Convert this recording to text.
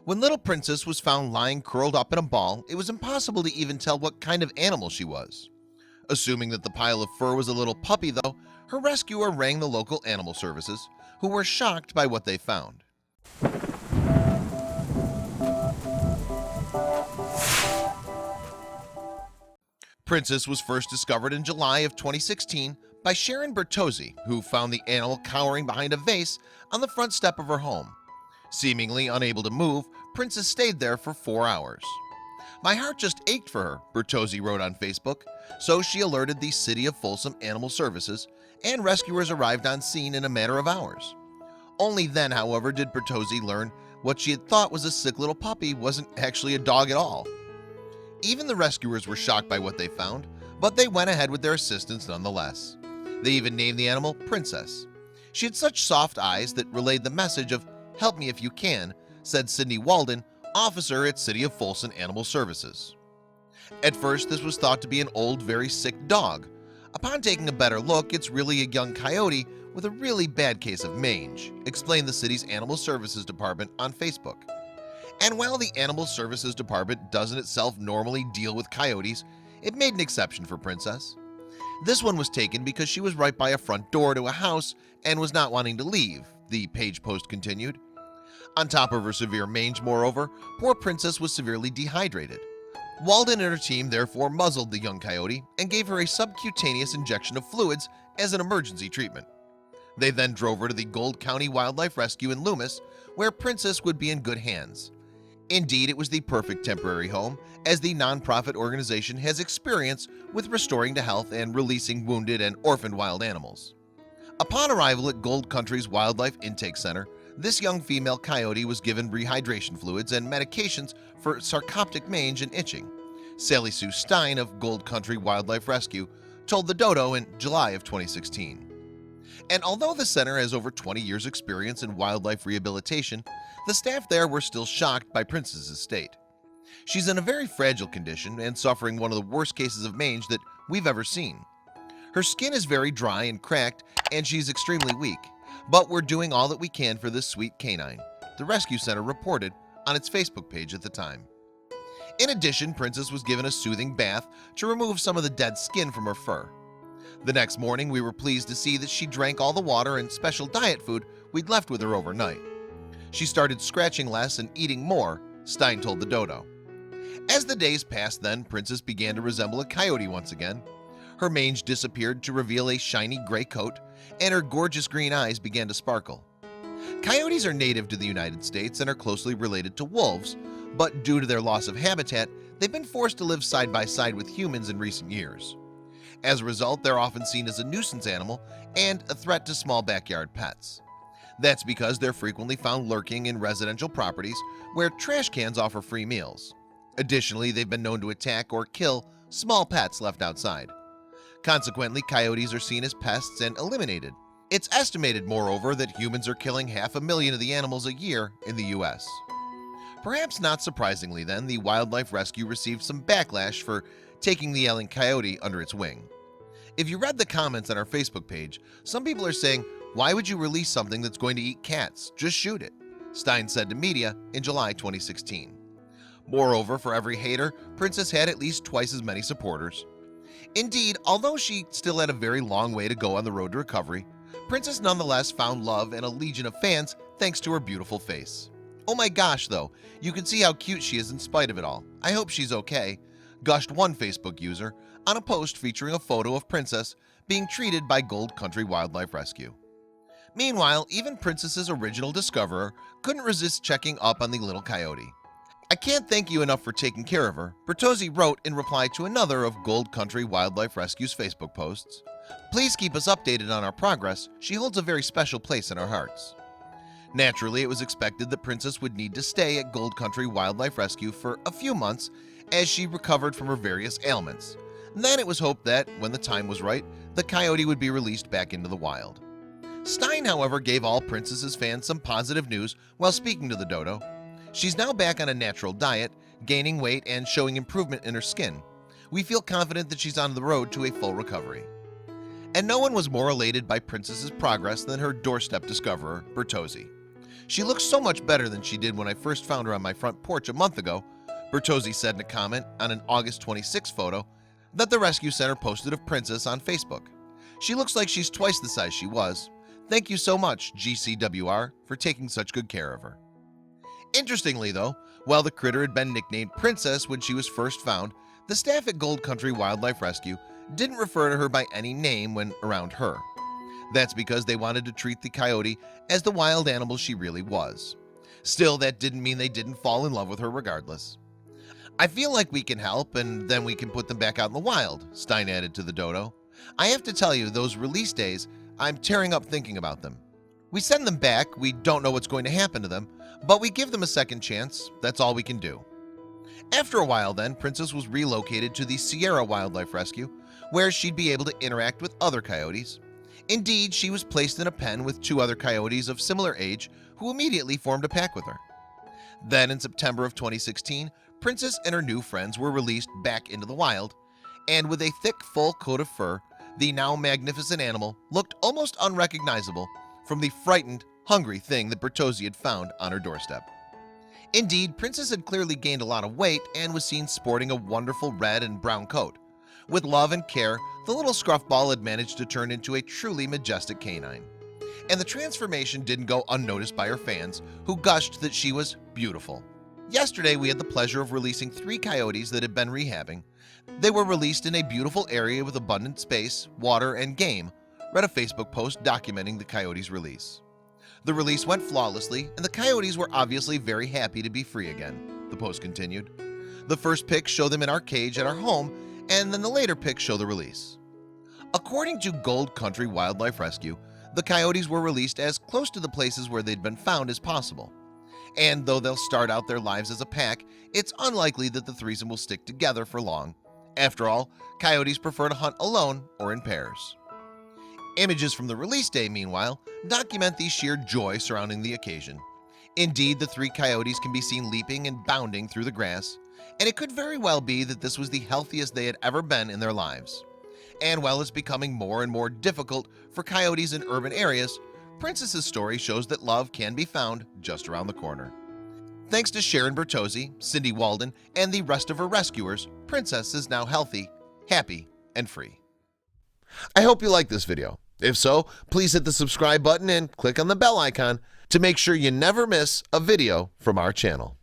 When little Princess was found lying curled up in a ball, it was impossible to even tell what kind of animal she was. Assuming that the pile of fur was a little puppy though, her rescuer rang the local animal services, who were shocked by what they found. Princess was first discovered in July of 2016 by Sharon Bertozzi, who found the animal cowering behind a vase on the front step of her home. Seemingly unable to move, Princess stayed there for 4 hours. "My heart just ached for her," Bertozzi wrote on Facebook, so she alerted the City of Folsom Animal Services, and rescuers arrived on scene in a matter of hours. Only then, however, did Bertozzi learn what she had thought was a sick little puppy wasn't actually a dog at all. Even the rescuers were shocked by what they found, but they went ahead with their assistance nonetheless. They even named the animal Princess. She had such soft eyes that relayed the message of "help me if you can," said Cindy Walden, officer at City of Folsom Animal Services. At first, this was thought to be an old, very sick dog. Upon taking a better look, it's really a young coyote with a really bad case of mange, explained the city's Animal Services Department on Facebook. And while the Animal Services Department doesn't itself normally deal with coyotes, it made an exception for Princess. This one was taken because she was right by a front door to a house and was not wanting to leave, the page post continued. On top of her severe mange, moreover, poor Princess was severely dehydrated. Walden and her team therefore muzzled the young coyote and gave her a subcutaneous injection of fluids as an emergency treatment. They then drove her to the Gold County Wildlife Rescue in Loomis, where Princess would be in good hands. Indeed, it was the perfect temporary home, as the nonprofit organization has experience with restoring to health and releasing wounded and orphaned wild animals. Upon arrival at Gold Country's Wildlife Intake Center, this young female coyote was given rehydration fluids and medications for sarcoptic mange and itching. Sally Sue Stein of Gold Country Wildlife Rescue told the Dodo in July of 2016. And although the center has over 20 years experience in wildlife rehabilitation, the staff there were still shocked by Princess's state. She's in a very fragile condition and suffering one of the worst cases of mange that we've ever seen. Her skin is very dry and cracked, and she's extremely weak, but we're doing all that we can for this sweet canine, the rescue center reported on its Facebook page at the time. In addition, Princess was given a soothing bath to remove some of the dead skin from her fur. The next morning, we were pleased to see that she drank all the water and special diet food we'd left with her overnight. She started scratching less and eating more, Stein told the Dodo. As the days passed then, Princess began to resemble a coyote once again. Her mange disappeared to reveal a shiny gray coat, and her gorgeous green eyes began to sparkle. Coyotes are native to the United States and are closely related to wolves, but due to their loss of habitat, they've been forced to live side by side with humans in recent years. As a result, they're often seen as a nuisance animal and a threat to small backyard pets. That's because they're frequently found lurking in residential properties where trash cans offer free meals. Additionally, they've been known to attack or kill small pets left outside. Consequently, coyotes are seen as pests and eliminated. It's estimated, moreover, that humans are killing 500,000 of the animals a year in the US. Perhaps not surprisingly then, the wildlife rescue received some backlash for taking the yelling coyote under its wing. If you read the comments on our Facebook page, some people are saying, "Why would you release something that's going to eat cats? Just shoot it," Stein said to media in July 2016. Moreover, for every hater, Princess had at least twice as many supporters. Indeed, although she still had a very long way to go on the road to recovery, Princess nonetheless found love and a legion of fans thanks to her beautiful face. "Oh my gosh, though, you can see how cute she is in spite of it all. I hope she's okay," gushed one Facebook user on a post featuring a photo of Princess being treated by Gold Country Wildlife Rescue. Meanwhile, even Princess's original discoverer couldn't resist checking up on the little coyote. "I can't thank you enough for taking care of her," Bertozzi wrote in reply to another of Gold Country Wildlife Rescue's Facebook posts. "Please keep us updated on our progress. She holds a very special place in our hearts." Naturally, it was expected that Princess would need to stay at Gold Country Wildlife Rescue for a few months as she recovered from her various ailments. Then it was hoped that, when the time was right, the coyote would be released back into the wild. Stein, however, gave all Princess's fans some positive news while speaking to the Dodo. She's now back on a natural diet, gaining weight and showing improvement in her skin. We feel confident that she's on the road to a full recovery. And no one was more elated by Princess's progress than her doorstep discoverer, Bertozzi. She looks so much better than she did when I first found her on my front porch a month ago," Bertozzi said in a comment on an August 26 photo that the rescue center posted of Princess on Facebook. "She looks like she's twice the size she was. Thank you so much, GCWR, for taking such good care of her." Interestingly though, while the critter had been nicknamed Princess when she was first found, the staff at Gold Country Wildlife Rescue didn't refer to her by any name when around her. That's because they wanted to treat the coyote as the wild animal she really was. Still, that didn't mean they didn't fall in love with her regardless. "I feel like we can help and then we can put them back out in the wild," Stein added to the dodo. "I have to tell you, those release days, I'm tearing up thinking about them. We send them back, we don't know what's going to happen to them, but we give them a second chance. That's all we can do." After a while then, Princess was relocated to the Sierra Wildlife Rescue, where she'd be able to interact with other coyotes. Indeed, she was placed in a pen with 2 other coyotes of similar age who immediately formed a pack with her. Then in September of 2016, Princess and her new friends were released back into the wild, and with a thick, full coat of fur, the now magnificent animal looked almost unrecognizable from the frightened, hungry thing that Bertozzi had found on her doorstep. Indeed, Princess had clearly gained a lot of weight and was seen sporting a wonderful red and brown coat. With love and care, the little scruffball had managed to turn into a truly majestic canine. And the transformation didn't go unnoticed by her fans, who gushed that she was beautiful. Yesterday, we had the pleasure of releasing 3 coyotes that had been rehabbing. They were released in a beautiful area with abundant space, water, and game, read a Facebook post documenting the coyotes' release. "The release went flawlessly, and the coyotes were obviously very happy to be free again," the post continued. "The first pics show them in our cage at our home, and then the later pics show the release." According to Gold Country Wildlife Rescue, the coyotes were released as close to the places where they'd been found as possible. And though they'll start out their lives as a pack, it's unlikely that the threesome will stick together for long. After all, coyotes prefer to hunt alone or in pairs. Images from the release day, meanwhile, document the sheer joy surrounding the occasion. Indeed, the 3 coyotes can be seen leaping and bounding through the grass, and it could very well be that this was the healthiest they had ever been in their lives. And while it's becoming more and more difficult for coyotes in urban areas, Princess's story shows that love can be found just around the corner. Thanks to Sharon Bertozzi, Cindy Walden, and the rest of her rescuers, Princess is now healthy, happy, and free. I hope you liked this video. If so, please hit the subscribe button and click on the bell icon to make sure you never miss a video from our channel.